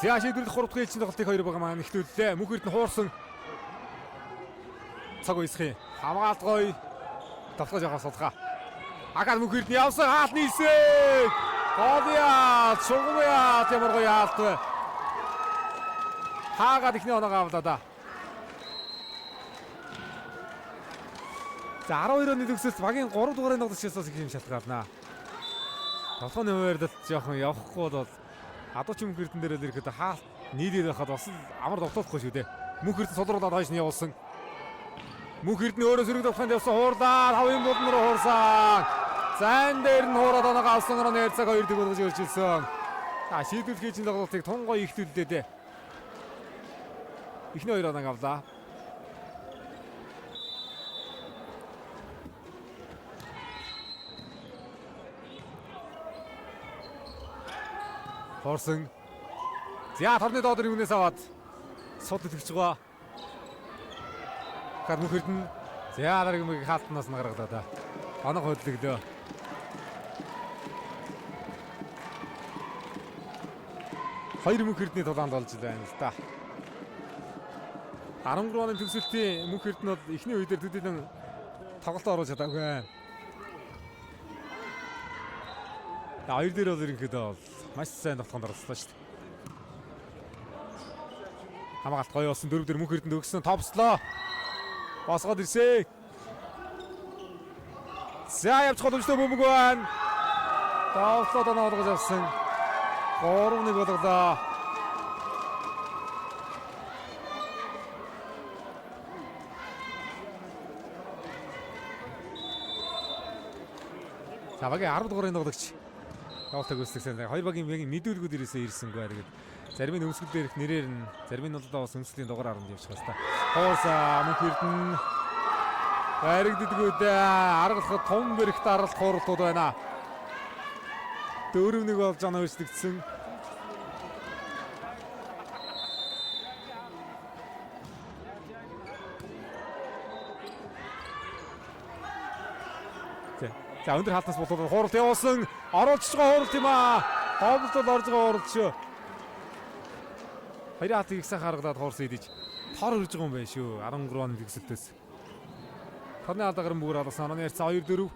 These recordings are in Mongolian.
За шийдвэрлэх 3 дахь ээлжийн тоглолтыг хоёр байгаа маань эхлүүллээ. Мөнхөрд нь хуурсан цаг үесхий хамгаалт гоё тоглож явах суулгаа. Акад мөнхөрд нь явсан хаалт нийсээ. Голиа чугмяа ямар гоё хаалт вэ. Хаагаад ихний оноо авлаа да. За 12 оны төгсөлт багийн 3 дугаарыг тоглож ясаас их юм шалтгаалнаа. Толгойн хуваарьд жоохон явахгүй бол адууч мөнхөрдөн дээр л ирэхэд хаалт нийлээд байхад бас амар довтлохгүй шүү дээ. Мөнхөрдөн сулруулаад хойш нь явуулсан. Мөнхөрдөн өөрөө сөрөг давханд явсан хуурлаа хавын болон руу хуурсан. Зайн дээр нь хуураад оноогоо авсан гоо нэр цаг 2 дэг болгож өрчилсөн. Шийдвэрлэх ээлжийн тоглолтыг тун гоё ихтүүллээ дээ. Эхний 2 оноо авлаа. Хорсон. За торны доод юунаас аваад сууд итгэж байгаа. Гар мөнхөрдөн за дараагийн мөгийг хаалтнаас нь гаргалаа да. Оног хөдлөглөө. Хоёр мөнхөрдний тулаанд болж байна л да. 13 оны төгсөлтийн мөнхөрдөн бол эхний үедэр төдийлөн тоглолт оруулж чадаагүй. Хоёр дээр бол ерөнхийдөө бол маш сайн тоглоход оролцлоо шүү дээ. Хамгаалт гоё болсон 4 дээр мөнхөрдөнд өгсөн товслоо. Босгоод ирсээ. За явж боломжтой бөмбөг байна. Товслоод оноо олгож авсан. 3-1 болголоо. За багийн 10 дугаарыг тоглогч. Тоглолтыг үүсгэсэн. Хоёр багийн мэдүүлгүүд ирсэнгүй. Тэгээд зарим нь өмсгөл дээрх нэрээр нь зарим нь бол бас өмсгөлийн дугаар аранд явчих хэвээр. Хоорса мөнхөрдөн баригддгүүд аргалахад том бэрхт аргалт хууралтууд байна. 4-1 болж оноо өрсөлдөгдсөн. За өндөр хаалтнаас болоод хууралт явуулсан. Оруулж байгаа хууралт юм аа. Ховлол орж байгаа хууралт шүү. Хоёрын хаалтыг их сайхан харгалаад хуурсан идэж тор өрж байгаа юм байна шүү. 13 оны төгсөлтөөс. Торны алдаа гарan бүгөр алгасан. Оноо ярьцаа 2-4.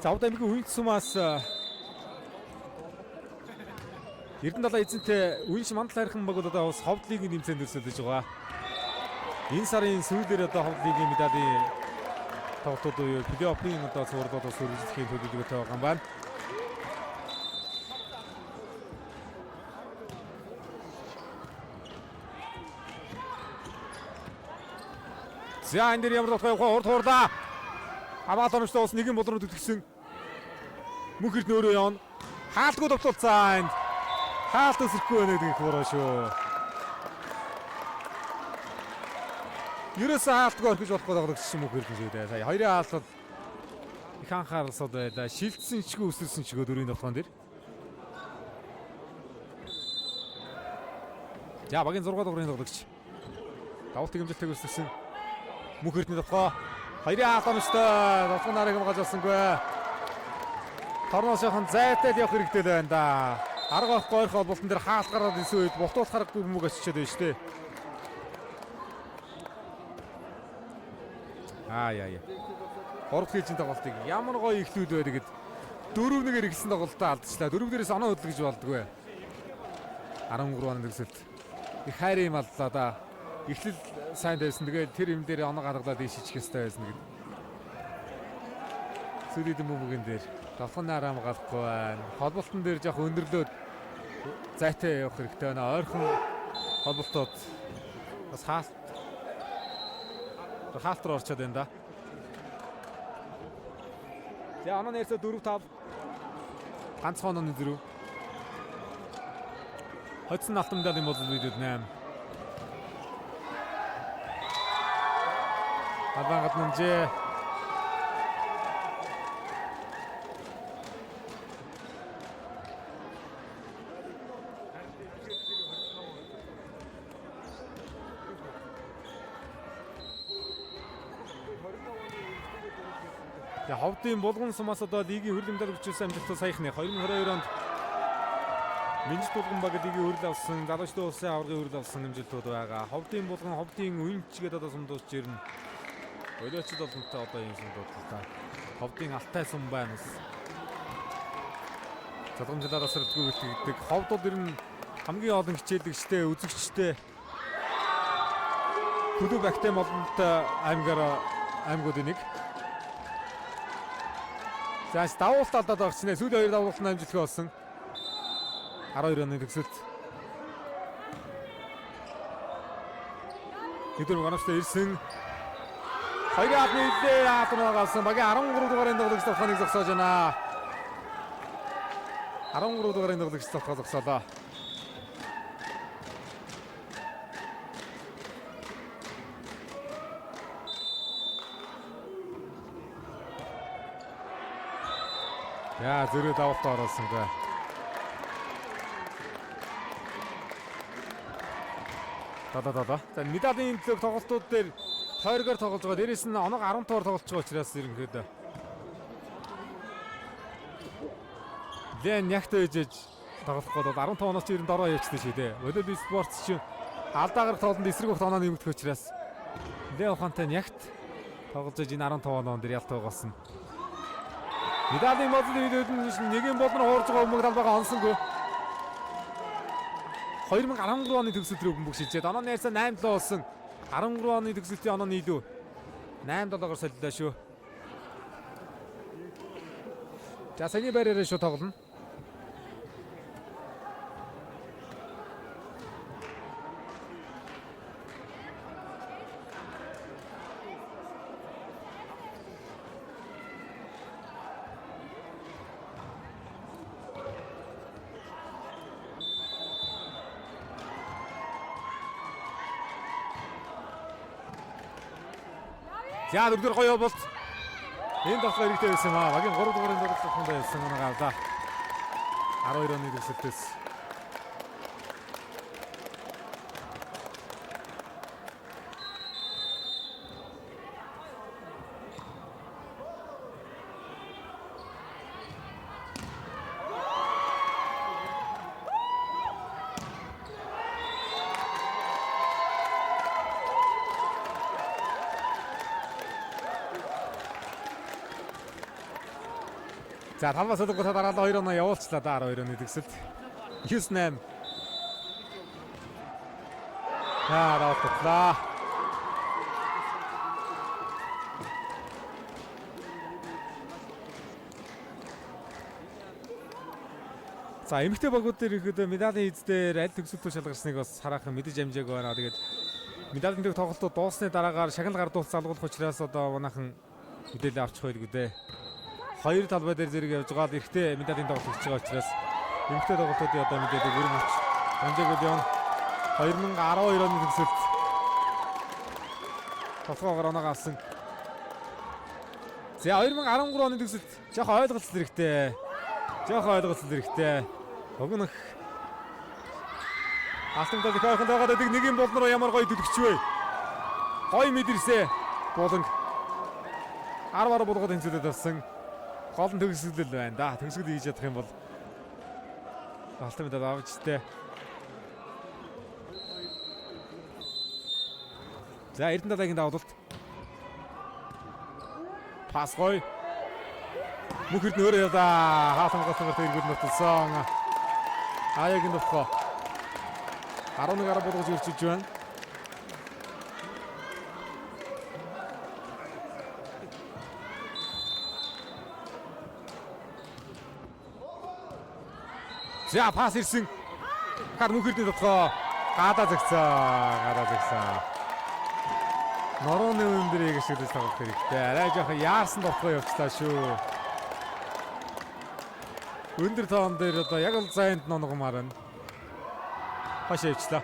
Завд аймгийн Үнц сумаас Эрдэнэ эзэнтэй Үнш мандал хайрхан баг бол одоо бас Ховд лигийн нэмцээнд өрсөлдөж байгаа. Энэ сарын сүүлээр одоо Ховд лигийн медалийн тоглолтууд уу плей-оффын одоо цувралууд бас үргэлжлэхийн төлөвлөгөөтэй байгаа юм байна. За энэ дэр ямар болох вэ? Урд хуурлаа. Хамгаалт оновчтой ус нэгэн болроо төтгсөн. Мөнхөрд нөөрөө явна. Хаалтгүй довтлолцоо. Хаалт өсөхгүй байна гэдэг их буруу шүү. Ерөөсөө хаалтгүй орхиж болохгүй тоглогч юм мөнхөрд шүү дээ. Сая хоёрын хаалт бол их анхааралсууд байлаа. Шилжсэн чгүй өсөлсөн чгүй дөрвийн тоглоом дээр. За багийн 6 дугаарыг тоглогч. Давалт хэмжээлтэйг өсөлсөн. Мөнхөрдний тоглоо. Хоёрын хаалт оновчтой тоглоом нарыг хамгаалж авсангүй. Торноос яхан зайтад явах хэрэгтэй л байна да. Арга авахгүй ойрхон болтон дээр хаалт гараад исэн үед бутуут харахгүй бөмбөг очичоод байна шүү дээ. Яа. 3 дахь ээлжийн тоглолтыг ямар гоё ихлүүд бай гэд 4-1-ээр ихсэн тоглолтоо алдчихлаа. 4 дээрээс оноо хөдлөж болдгоо. 13 оны төгсөлт. Их хайр юм аллаа да. Эхлэл сайн байсан. Тэгээд тэр юм дээр оноо гаргалаад ишиж хэвстэй байсан гэд. Сүрийдэн бөмбөгөн дээр давхын арам галахгүй байна. Холболтон дээр жоох өндөрлөөд зайтай явах хэрэгтэй байна. Ойрхон холболтууд бас хаалт руу орчод байна да. За оноо нэрсээ 4-5 ганцхан онооны зөрүү. Хоцсон автомдал юм бол видеод 8. Албан гаднамжээ. За Ховдын Булган сумаас одоо лигийн хөрөлд медаль хүчилсэн амжилттай саяхны 2022 онд Минжит Булган баг лигийн хөрөл авсан, залуучдын улсын аваргын хөрөл авсан амжилтууд байгаа. Ховдын Булган, Ховдын Үйнчгээд одоо сумдуулж ирнэ. Олиочд олонтой одоо энэ сумдууд та. Ховдын Алтай сум байна. Залгамжлаараа сэрдгүй гэдэг. Ховдууд ер нь хамгийн олон хичээлэгчтэй, үзэгчтэй клуб актем олонтой аймагуудын нэг. За давуулт алдаад байгаа чинь сүүлийн 2 давуултанд амжилттай болсон. 12 оны төгсөлт. Хэдэн гонцтой ирсэн. Хоёрын албаны хилээ хаалтнаагаас багийн 13 дугаарын тоглогч тавханыг зогсоож байна. 13 дугаарын тоглогч тавхаа зогсоолоо. Яа зөрөө давалт оруулсан гэ. За медалийн төлөв тоглолтууд дээр тойргоор тоглож байгаа. Дээрээс нь оног 10 тоор тоглож байгаа учраас ерөнхийдөө Лэн ягт ээжж тоглох гээд 15 оноос ер нь дороо явчихсан шүү дээ. Волейбол спортч чинь алдаа гарах тоглолтод эсрэг хот оноо нэмэгдэх учраас Лэн ухаантай ягт тоглож энэ 15 оноо дээр ялтаа болсон. Медалийн бодлын хилүүд нь нэгэн болнор хуурж байгаа өмг талбайгаа онсонгүй. 2013 оны төгсөлт рүү бөмбөг шилжээд оноо найрсаа 8-7 болсон. 13 оны төгсөлтийн оноо нийлүү 8-7-оор солилоо шүү. За саяны байраараа шүү тоглоно. За дөрөвдөр гоё болт. Энэ тоглох хэрэгтэй байсан аа. Багийн 3 дугаарын тоглолтонд байсан нэг авлаа. 12 оны төгсөлтөөс. За талбай солиггоо дараалал 2 оноо явуулчлаа да 12 оны төгсөлт. 9-8. Равтлаа. За эмэгтэй багууд дээр ихэд медалийн эздээр аль төгсөлтөө шалгарсныг бас хараахан мэдэж амжааг байна. Тэгээд медалийн төг тоглолтууд дууссаны дараагаар шагнал гардуулт залгуулах учраас одоо манайхан мэдээлэл авчих байлгүй дээ. Хоёр талбай дээр зэрэг явж байгаа л ихтэй медалийн тоглолт хийж байгаа учраас эмэгтэй тоглолтуудын одоо мэдээлэл өргөмж амжаагүй байна. 2012 оны төгсөлт толгоогоор оноо авсан. За 2013 оны төгсөлт жоохон ойлголцол хэрэгтэй. Өгнөх алтан талыг ойхон дагаад байдаг нэг юм болноор ямар гоё дүлгч вэ? Гоё мэдэрсэ болон 10-аар болгоод хэмжүүлээд авсан. Гол нь төгсгөл байна да. Төгсгөл хийж чадах юм бол алтан медаль авч тээ. За Эрдэнэт давуулт. Пас гоё. Мөхөрд нөөрөө яваа. Хаалтан гацгаар тэргүүр нутсан. Аягийн нутгаа. 11-аар болгож өрчиж байна. За пас ирсэн. Хар нүхэрдээ дотгоо гадаа загцаа. Норооны өндрийг ашиглаж тоглох хэрэгтэй. Арай жоохон яарсан дотгоо явчлаа шүү. Өндөр тоон дээр одоо яг л зайнд ногомаар байна. Хашаа ивчлаа.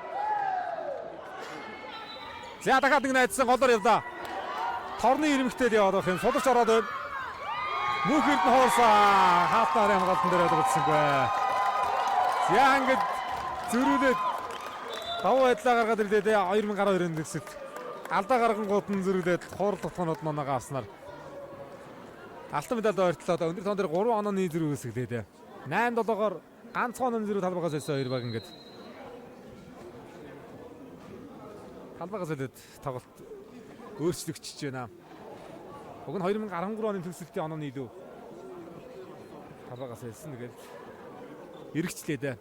За дахиад нэг найдсан голоор явлаа. Торны ирмэгтэй яваад байх юм. Сулж ороод байна. Нүхэрд нь хоорсаа. Хаалтаар хамгаалтан дээр ойлгоцсонгүй. За ингээд зөрүүлээд давуу байдлаа гаргаад ирлээ дээ 2012 оны төгсөлт. Алдаа гаргангууд нь зөрүүлээд хуур толгонууд манайгаа авснаар алтан медалд ойртлоо. Одоо өндөр тоон дээр 3 онооны зэрэг үүсгэлээ. 8-7-оор ганцхан онооны зэрэг талбайгаас олсон хоёр баг ингээд. Талбайгаас олоод тоглолт өөрчлөгдөж байна. Уг нь 2013 оны төгсөлтийн онооны илүү талбайгаас олсон. Тэгээд эргэжлээ дээ.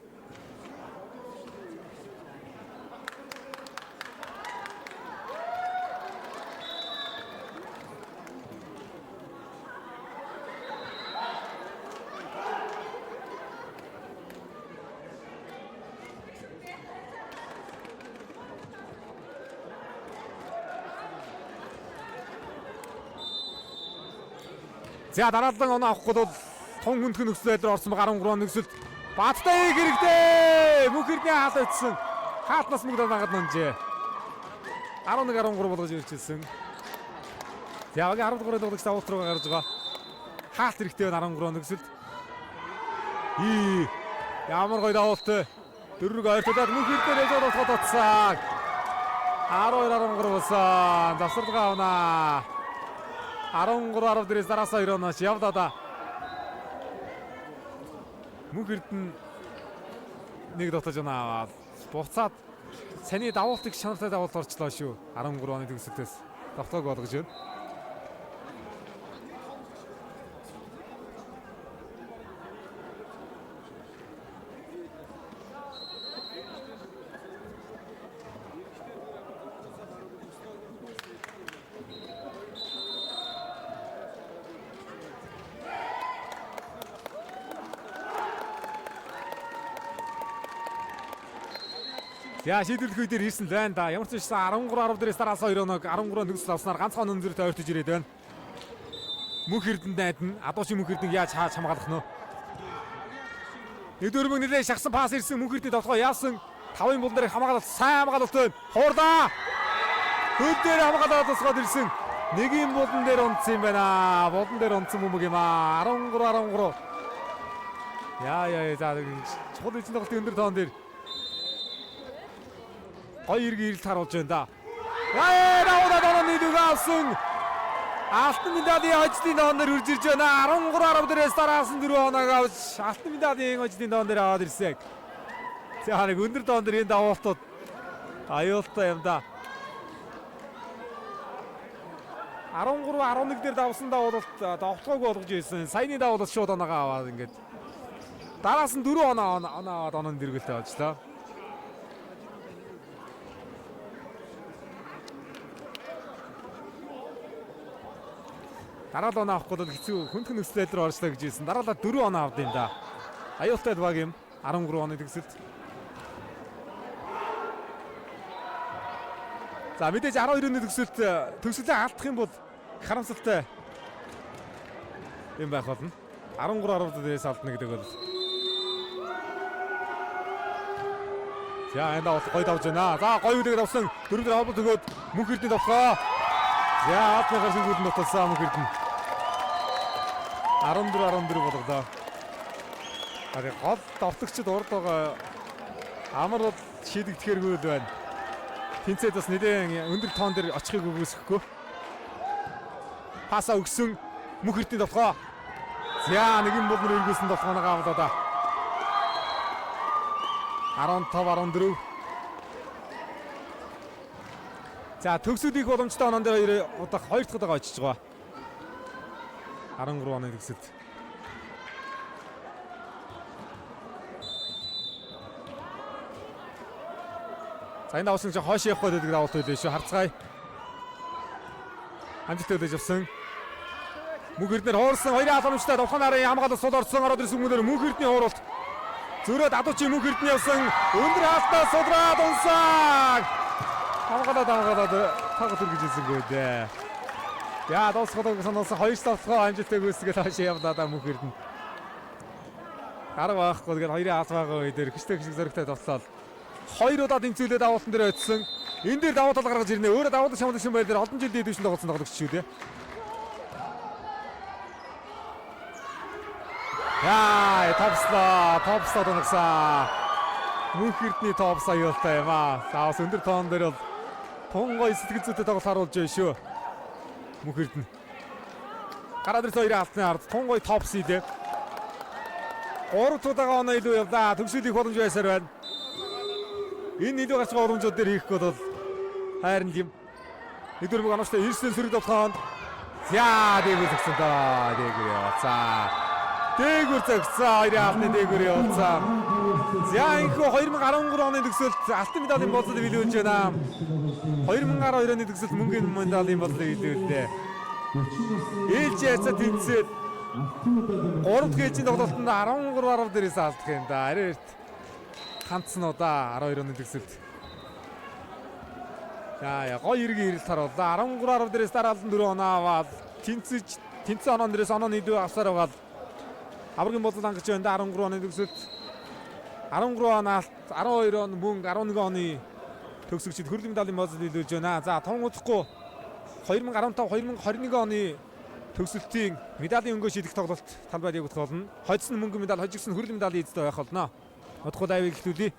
За дараалан оноо авахгүй бол тун хүндхэн нөхцөл байдлаар орсон 13 оны нөхцөлд Баттай хэрэгтэй. Мөнхөрний хаалт өтсөн. Хаалтнаас мөнгө дагаад нунжээ. 11-13 болгож ирчихсэн. За яг 13-ын тоглогч давуулт руу гарч байгаа. Хаалт хэрэгтэй байна 13 нөхцөлд. Ямар гоё давуулт. Дөрөв ойртолоод мөнхөрнөө зодосгод утсаа. 12-13 болсон. Завсарлага авнаа. 13-10 дээрээс дараасаа 2 оноос явдаа да. Мөнхөрд нь нэг дотож оноо буцаад саний давуултыг шанартай давуулт орчлоо шүү. 13 оны төгсөлтөөс давтааг болгож байна. За шийдвэрлэх үе дээр ирсэн л байна да. Ямар ч байсан 13-10 дээрээс дараасаа 2 оног 13 төгсөл авснаар ганцхан оноо зэрэгтэй ойртож ирээд байна. Мөнх Эрдэнэт найдна. Адууши Мөнх Эрдэнэг яаж хамгаалах нь вэ? Нэгдүгээр мөнгө нэлээд шахсан пас ирсэн Мөнх Эрдэнэт тоглоо яасан 5-ын бол дээр хамгаалалт сайн хамгаалалт байна. Хуурлаа. Хөл дээр хамгаалалт тусгаад ирсэн. Нэгийн болон дээр унтсан юм байна. Болон дээр унтсан бөмбөг юм аа. 13-13. Яа за чухал эзэн тоглолтын өндөр тоон дээр хоёр иргэн ирэлт харуулж байна да. Даваад онооны дүг авсан. Алтан медалийн хождын доон дээр үрж ирж байна. 13-10 дээрээс дараас нь 4 оног авч алтан медалийн хождын доон дээр аваад ирсэн. За нэг өндөр доон дээр энэ давуултууд аюултай юм да. 13-11 дээр давсан давуулт довтгоог болгож ирсэн. Саяны давуулт шууд оноогоо аваад ингээд дараас нь 4 оноо аваад онооны дэргэлтэй авчлаа. Дараалал оноо авахгүй бол хэцүү хүндхэн нөхцөл байдлаар орчлоо гэж хэлсэн. Дараалал 4 оноо авд юм да. Аюултай баг юм. 13 оны төгсөлд. За мэдээж 12 оны төгсөлтөө алдах юм бол харамсалтай юм байх болно. 13-10 дээрээс алдна гэдэг бол. За энэ давуулт гоё давж байна. За гоё үдээр давсан. 4 дээр холбоо төгөөд Мөнх Эрдэнэт давхаа. За атмаар сүгүүд нуталсан Мөнх Эрдэнэт. 14-14 болгодоо. Тэгээ гол давтагчид урд байгаа амар бол шийдэгдэхэргүй л байна. Тэнцээд бас нэлээд өндөр тоон дээр очихыг үгүйсэхгүй. Паса өгсөн Мөнх Эрдэнэт давхаа. За нэгэн болмор эргүүлсэн давхаанаа авлаа да. 15-14. За төгсөлийг боломжтой онон дээр удаа хоёр дахь удаага очиж байгаа. 13 оны төгсөлд. За энэ давсан чинь хойш явах гэдэг давалт байлээ шүү. Харцгаая. Амжилттай өдөж авсан. Мөнх Эрдэнэт хуурсан 2 халамжтай давхаанаар хамгаалалт сул орсон ороод ирсэн хүмүүнээр Мөнх Эрдэнэний хууралт. Зөрөөд Адуучи Мөнх Эрдэнэ явсан. Өндөр хаалтаа судраад унсаг. Хамгаалаад таг төргөж ирсэнгүй дээ. Яа дуусгах санаасан 2 давтгаа амжилттай гүйцэтгэл хойш явлаа да Мөнх Эрдэнэ. Гарга байхгүй тэгээд 2-ын хаалт байгаа үе дээр хэвчтэй хэсэг зөрөгтэй тоглолоо. 2 удаа тэмцүүлээд давуултан дээр очсон. Энэ дээр давуу тал гаргаж ирнэ. Өөрөө давуулт шамдсан байдлаар олон жил дээдвшин тоглосон тоглогч шүү дээ. Яа, топслоо доногсаа. Мөнх Эрдэнэний топс аюултай юм аа. Заавал өндөр тоон дээр бол тун гоё сэтгэл зүйтэй тоглолт харуулж байна шүү. Мөнх Эрдэнэ. Гараад ирсэн хоёрын алтны ард тунгой топ сид. 3 тудаага оноо илүү явлаа. Төгсөл их боломж байсаар байна. Энэ илүү гарч байгаа урамжууд дээр хийх бол хайрын юм. Эдгэрмэг оноостой ирсэн сөрөг тоглоонд. За дээгүүр зогсон доо. Дээгүүр явцаа. Дээгүүр зогсон. Хоёрын алтны дээгүүр явцаа. За инхүү 2013 оны төгсөлд алтан медалийн бодлыг билүүлж байна. 2012 оны төгсөлд мөнгөний медалийн бодлыг билүүллээ. Ээлж яцаа тэнцээд 3 дахь ээлжийн тоглолтод 13 дээрээс алдах юм да. Арай ганцсан удаа 12 оны төгсөлд. За гоё иргэн ирэлт харууллаа. 13 дээрээс дараа 14 оноо аваад тэнцэн оноо дээрээс оноо нийлүү авсаар байгаа. Аваргийн бодлол хангаж байна да 13 оны төгсөлд. 13 он алт, 12 он мөнгө, 11 оны төгсөгчд хүрээлэн медалийн бодлыг билүүлж байна. За тонгоцохгүй 2015-2021 оны төгсөлтийн медалийн өнгөө шийдэх тоглолт талбайд явагдах болно. Хоцсон мөнгө медаль, хожигдсон хүрээлэн медалийн эзэд байх болно. Удахгүй дайвыг эхлүүлье.